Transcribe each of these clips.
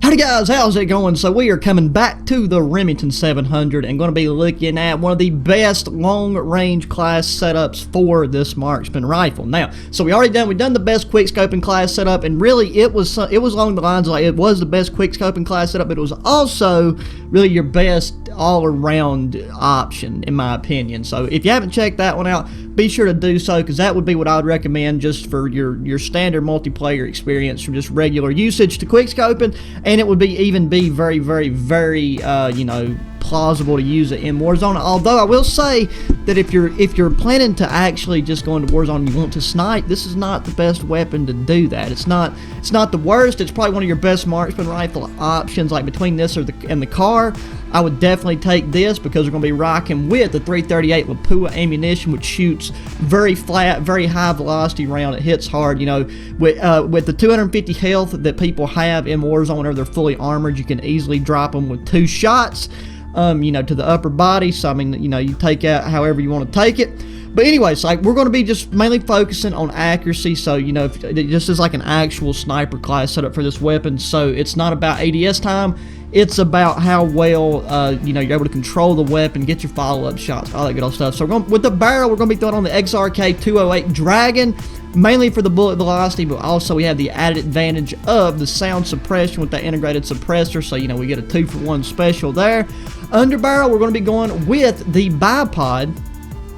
Howdy guys, how's it going? So we are coming back to the Remington 700 and going to be looking at one of the best long-range class setups for this marksman rifle. Now, so we've done the best quick-scoping class setup, and really it was along the lines of like it was the best quick-scoping class setup, but it was also really your best all-around option in my opinion. So if you haven't checked that one out, be sure to do so, because that would be what I would recommend just for your standard multiplayer experience from just regular usage to quick-scoping. And it would be very, you know, plausible to use it in Warzone. Although I will say that if you're planning to actually just go into Warzone and you want to snipe, this is not the best weapon to do that. It's not the worst. It's probably one of your best marksman rifle options. Like between this and the car, I would definitely take this, because we're going to be rocking with the 338 Lapua ammunition, which shoots very flat, very high velocity round. It hits hard. You know, with the 250 health that people have in Warzone whenever they're fully armored, you can easily drop them with 2 shots. You know, to the upper body. So I mean, you know, you take out however you want to take it. But anyways, like, we're going to be just mainly focusing on accuracy. So, you know, this is like an actual sniper class setup for this weapon. So it's not about ADS time. It's about how well, you know, you're able to control the weapon, get your follow-up shots, all that good old stuff. So with the barrel, we're going to be throwing on the XRK 208 Dragon, mainly for the bullet velocity, but also we have the added advantage of the sound suppression with that integrated suppressor. So, you know, we get a 2-for-1 special there. Underbarrel, we're going to be going with the bipod.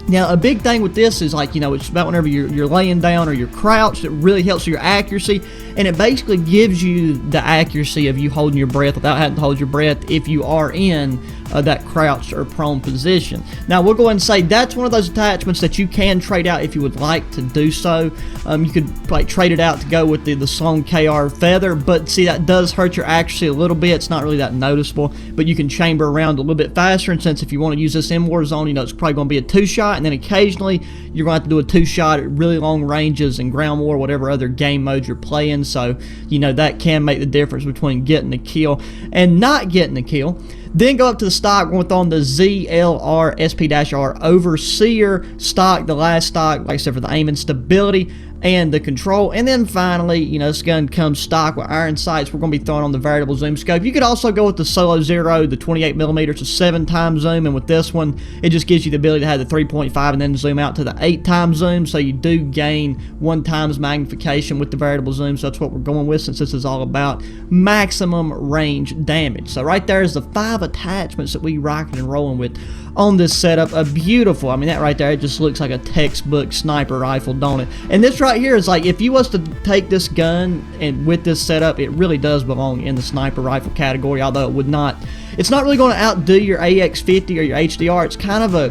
Now, a big thing with this is, like, you know, it's about whenever you're laying down or you're crouched, it really helps with your accuracy, and it basically gives you the accuracy of you holding your breath without having to hold your breath if you are in that crouched or prone position. Now, we'll go ahead and say that's one of those attachments that you can trade out if you would like to do so. You could like trade it out to go with the Sloan KR Feather, but see, that does hurt your accuracy a little bit. It's not really that noticeable, but you can chamber around a little bit faster, and since if you want to use this in Warzone, you know, it's probably going to be a 2-shot, and then occasionally you're going to have to do a 2-shot at really long ranges in ground war, whatever other game mode you're playing. So, you know, that can make the difference between getting the kill and not getting the kill. Then go up to the stock. We're going to throw on the ZLR SP-R Overseer stock, the last stock, like I said, for the aim and stability and the control. And then finally, you know, this gun comes stock with iron sights. We're going to be throwing on the variable zoom scope. You could also go with the Solo Zero, the 28mm to 7x zoom, and with this one, it just gives you the ability to have the 3.5 and then zoom out to the 8x zoom, so you do gain 1x magnification with the variable zoom. So that's what we're going with, since this is all about maximum range damage. So right there is the 5 attachments that we rocking and rolling with on this setup. A beautiful, I mean, that right there, it just looks like a textbook sniper rifle, don't it? And this right here is like, if you was to take this gun and with this setup, it really does belong in the sniper rifle category, although it would not, it's not really going to outdo your AX50 or your HDR. It's kind of a,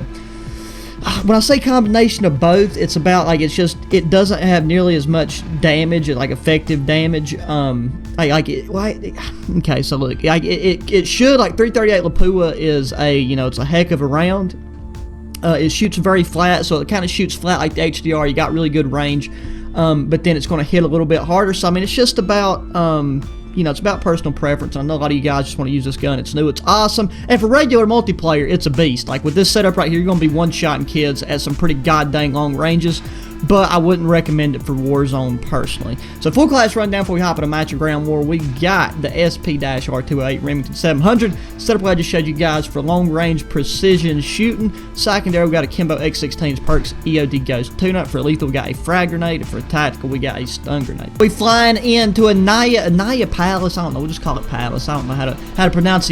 when I say combination of both, it's about like, it's just, it doesn't have nearly as much damage, like effective damage. Okay, so look, like it should, like 338 Lapua is a, you know, it's a heck of a round. It shoots very flat, so it kind of shoots flat like the HDR. You got really good range, but then it's going to hit a little bit harder. So I mean, it's just about, you know, it's about personal preference. I know a lot of you guys just want to use this gun. It's new, it's awesome, and for regular multiplayer, it's a beast. Like with this setup right here, you're going to be one-shotting kids at some pretty goddamn long ranges, but I wouldn't recommend it for Warzone personally. So full class rundown before we hop into match and ground war. We got the SP-R 208 Remington 700 setup I just showed you guys for long range precision shooting. Secondary, we got a Kimbo X16's perks EOD Ghost tune-up. For lethal, we got a frag grenade, and for tactical, we got a stun grenade. We flying into Anaya Palace. I don't know, we'll just call it Palace. I don't know how to pronounce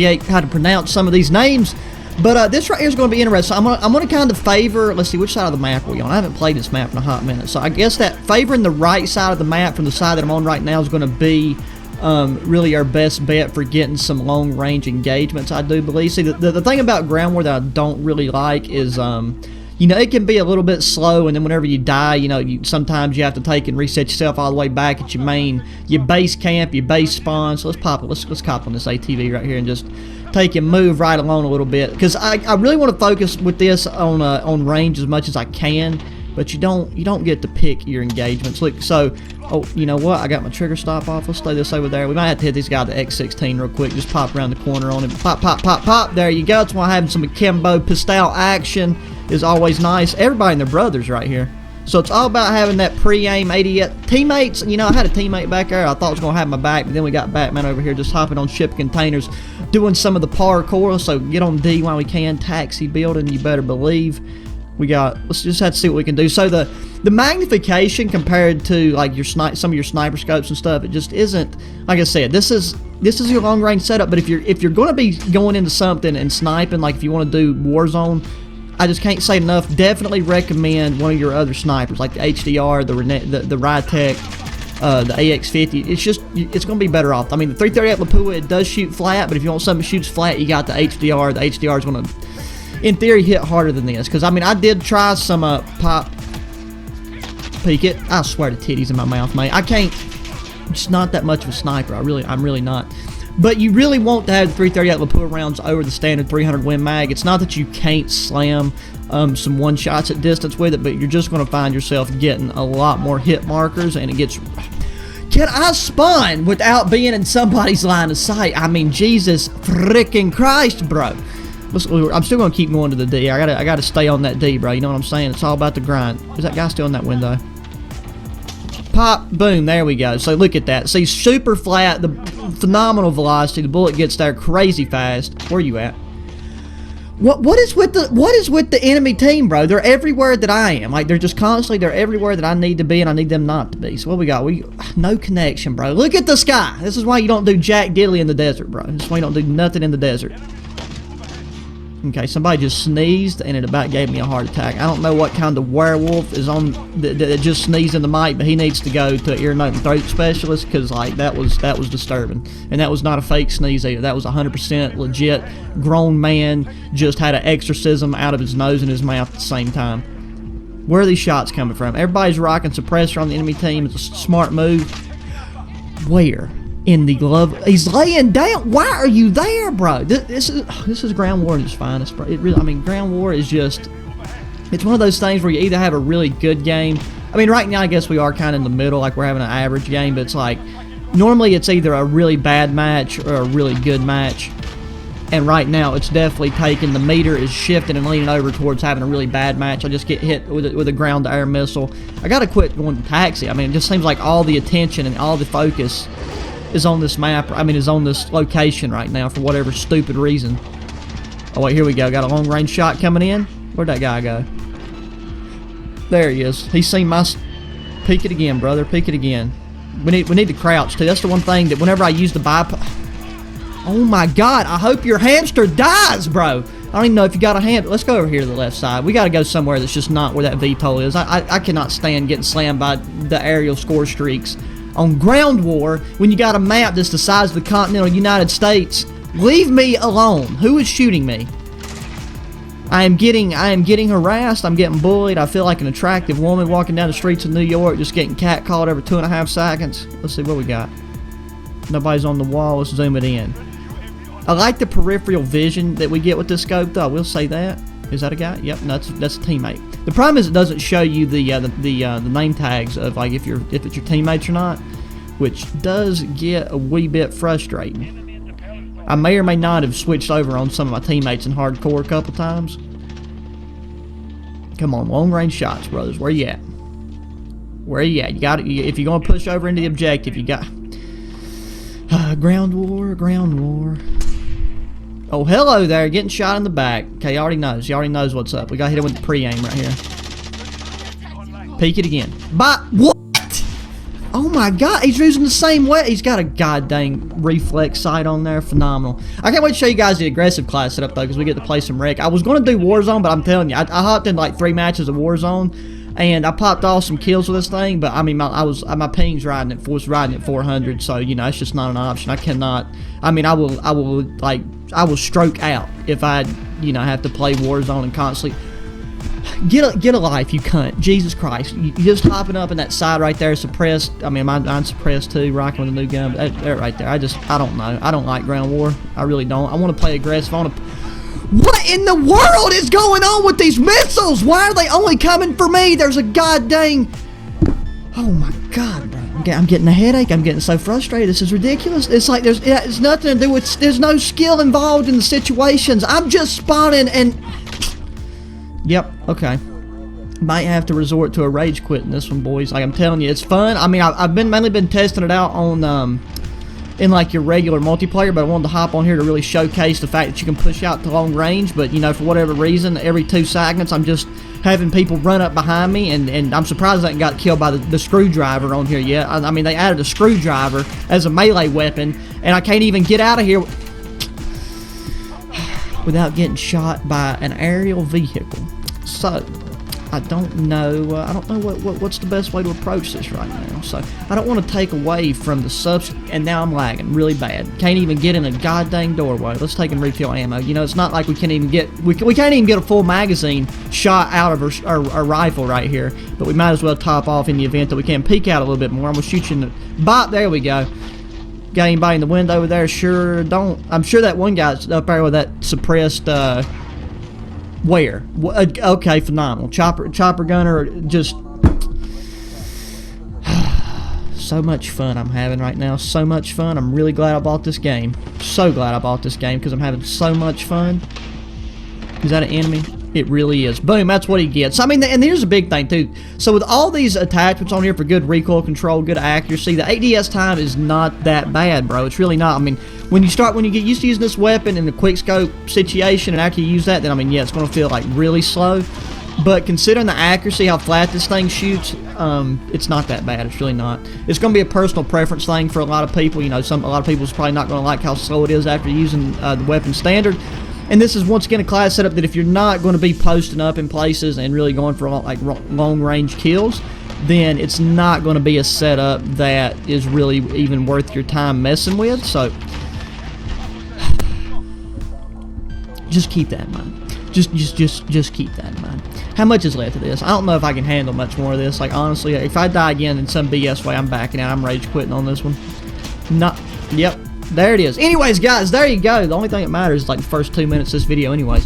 some of these names. But this right here is going to be interesting. I'm going to kind of favor, let's see, which side of the map are we on? I haven't played this map in a hot minute. So I guess that favoring the right side of the map from the side that I'm on right now is going to be really our best bet for getting some long range engagements, I do believe. See, the thing about ground war that I don't really like is, you know, it can be a little bit slow, and then whenever you die, you know, sometimes you have to take and reset yourself all the way back at your base camp, your base spawn. So let's cop on this ATV right here and just take and move right along a little bit, because I really want to focus with this on range as much as I can, but you don't get to pick your engagements. Look, so, oh, you know what? I got my trigger stop off. Let's stay this over there. We might have to hit this guy with the X16 real quick. Just pop around the corner on him. Pop, pop, pop, pop. There you go. That's why having some akimbo pistol action is always nice. Everybody and their brothers right here. So it's all about having that pre-aim 88 teammates. You know, I had a teammate back there I thought was going to have my back, but then we got Batman over here just hopping on ship containers, doing some of the parkour. So get on D while we can. Taxi building, you better believe. Let's just have to see what we can do. So the magnification compared to like some of your sniper scopes and stuff, it just isn't. Like I said, this is your long range setup. But if you're going to be going into something and sniping, like if you want to do Warzone, I just can't say enough. Definitely recommend one of your other snipers, like the HDR, the Rytec, the AX50. It's going to be better off. I mean, the 338 Lapua, it does shoot flat, but if you want something that shoots flat, you got the HDR. The HDR is going to, in theory, hit harder than this. Because, I mean, I did try some pop peek it. I swear to titties in my mouth, mate. I can't. I'm just not that much of a sniper. I'm really not. But you really want to have the 338 Lapua rounds over the standard 300 Win Mag. It's not that you can't slam some one-shots at distance with it, but you're just going to find yourself getting a lot more hit markers, and it gets... Can I spawn without being in somebody's line of sight? I mean, Jesus freaking Christ, bro. I'm still going to keep going to the D. I gotta stay on that D, bro. You know what I'm saying? It's all about the grind. Is that guy still in that window? Pop, boom, there we go. So look at that. See, super flat, the phenomenal velocity. The bullet gets there crazy fast. Where are you at? What is with the enemy team, bro? They're everywhere that I am. Like, they're just constantly, they're everywhere that I need to be, and I need them not to be. So what we got? No connection, bro. Look at the sky. This is why you don't do jack diddly in the desert, bro. This is why you don't do nothing in the desert. Okay, somebody just sneezed, and it about gave me a heart attack. I don't know what kind of werewolf is on that just sneezed in the mic, but he needs to go to an ear, nose, and throat specialist, because like that was disturbing, and that was not a fake sneeze either. That was 100% legit. Grown man just had an exorcism out of his nose and his mouth at the same time. Where are these shots coming from? Everybody's rocking suppressor on the enemy team. It's a smart move. Where? In the glove, he's laying down. Why are you there, bro? This is ground war at its finest, bro. It really, I mean, ground war is just, it's one of those things where you either have a really good game. I mean, right now I guess we are kind of in the middle, like we're having an average game, but it's like normally it's either a really bad match or a really good match. And right now it's definitely taking, the meter is shifting and leaning over towards having a really bad match. I just get hit with a ground-to-air missile. I gotta quit going to taxi. I mean, it just seems like all the attention and all the focus is on this map, I mean, is on this location right now for whatever stupid reason. Oh, wait, here we go. Got a long-range shot coming in. Where'd that guy go? There he is. He's seen my... Peek it again, brother. Peek it again. We need to crouch, too. That's the one thing that whenever I use the bypass... Oh, my God. I hope your hamster dies, bro. I don't even know if you got a hamster. Let's go over here to the left side. We got to go somewhere that's just not where that VTOL is. I cannot stand getting slammed by the aerial score streaks on ground war when you got a map that's the size of the continental United States. Leave me alone. Who is shooting me? I am getting harassed. I'm getting bullied. I feel like an attractive woman walking down the streets of New York, just getting catcalled every 2.5 seconds. Let's see what we got. Nobody's on the wall. Let's zoom it in. I like the peripheral vision that we get with this scope, though. I will say that. Is that a guy? Yep, no, that's a teammate. The problem is it doesn't show you the name tags of like if it's your teammates or not, which does get a wee bit frustrating. I may or may not have switched over on some of my teammates in hardcore a couple times. Come on, long range shots, brothers. Where you at? Where you at? You got it. If you're gonna push over into the objective, you got ground war, ground war. Oh, hello there. Getting shot in the back. Okay, he already knows. He already knows what's up. We got to hit him with the pre-aim right here. Peek it again. But what? Oh my God. He's using the same way. He's got a goddamn reflex sight on there. Phenomenal. I can't wait to show you guys the aggressive class setup, though, because we get to play some wreck. I was going to do Warzone, but I'm telling you, I hopped in like 3 matches of Warzone, and I popped off some kills with this thing, but I mean, my ping's riding at 400, so, you know, it's just not an option. I cannot, I mean, I will stroke out if I, you know, have to play Warzone and constantly get a life, you cunt. Jesus Christ, you just hopping up in that side right there, suppressed. I mean, mine's suppressed too, rocking with a new gun. But that right there, I don't know. I don't like ground war. I really don't. I want to play aggressive. What in the world is going on with these missiles? Why are they only coming for me? There's a goddamn... Oh my God, bro. I'm getting a headache. I'm getting so frustrated. This is ridiculous. It's like it's nothing to do with... There's no skill involved in the situations. I'm just spawning and... Yep, okay. Might have to resort to a rage quit in this one, boys. Like I'm telling you, it's fun. I mean, I've mainly been testing it out on in like your regular multiplayer, but I wanted to hop on here to really showcase the fact that you can push out to long range. But you know, for whatever reason, every 2 seconds, I'm just having people run up behind me, and I'm surprised I got killed by the screwdriver on here yet. I mean, they added a screwdriver as a melee weapon, and I can't even get out of here without getting shot by an aerial vehicle. So I don't know what's the best way to approach this right now. So I don't want to take away from the substance, and now I'm lagging really bad. Can't even get in a goddamn doorway. Let's take and refill ammo. You know, it's not like we can't even get we can't even get a full magazine shot out of our rifle right here. But we might as well top off in the event that we can peek out a little bit more. I'm gonna shoot you in the bot. There we go. Got anybody in the window over there? Sure don't. I'm sure that one guy's up there with that suppressed. Where? Okay, phenomenal. Chopper gunner, just so much fun I'm having right now. So much fun. I'm really glad I bought this game. So glad I bought this game because I'm having so much fun. Is that an enemy? It really is. Boom, that's what he gets. I mean, and here's a big thing too. So with all these attachments on here for good recoil control, good accuracy, the ADS time is not that bad, bro. It's really not. I mean, when you get used to using this weapon in the quick scope situation, and after you use that, then I mean, yeah, it's going to feel like really slow. But considering the accuracy, how flat this thing shoots, it's not that bad. It's really not. It's going to be a personal preference thing for a lot of people. You know, a lot of people's probably not going to like how slow it is after using the weapon standard. And this is once again a class setup that if you're not going to be posting up in places and really going for like long range kills, then it's not going to be a setup that is really even worth your time messing with. So just keep that in mind. Just keep that in mind. How much is left of this? I don't know if I can handle much more of this. Like honestly, if I die again in some BS way, I'm backing out. I'm rage quitting on this one. Yep. There it is. Anyways, guys, there you go. The only thing that matters is like the first 2 minutes of this video anyways.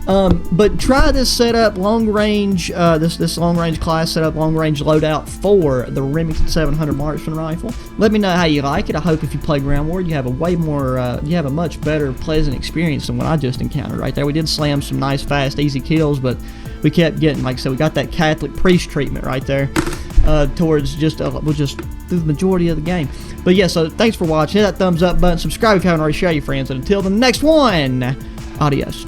But try this setup, long range, this long range class setup, long range loadout for the Remington 700 marksman rifle. Let me know how you like it. I hope if you play Ground War, you have a way more, you have a much better, pleasant experience than what I just encountered right there. We did slam some nice, fast, easy kills, but we kept getting, like I said, we got that Catholic priest treatment right there. Towards just through the majority of the game. But yeah, so thanks for watching. Hit that thumbs up button, subscribe if you haven't already, share your friends, and until the next one, adios.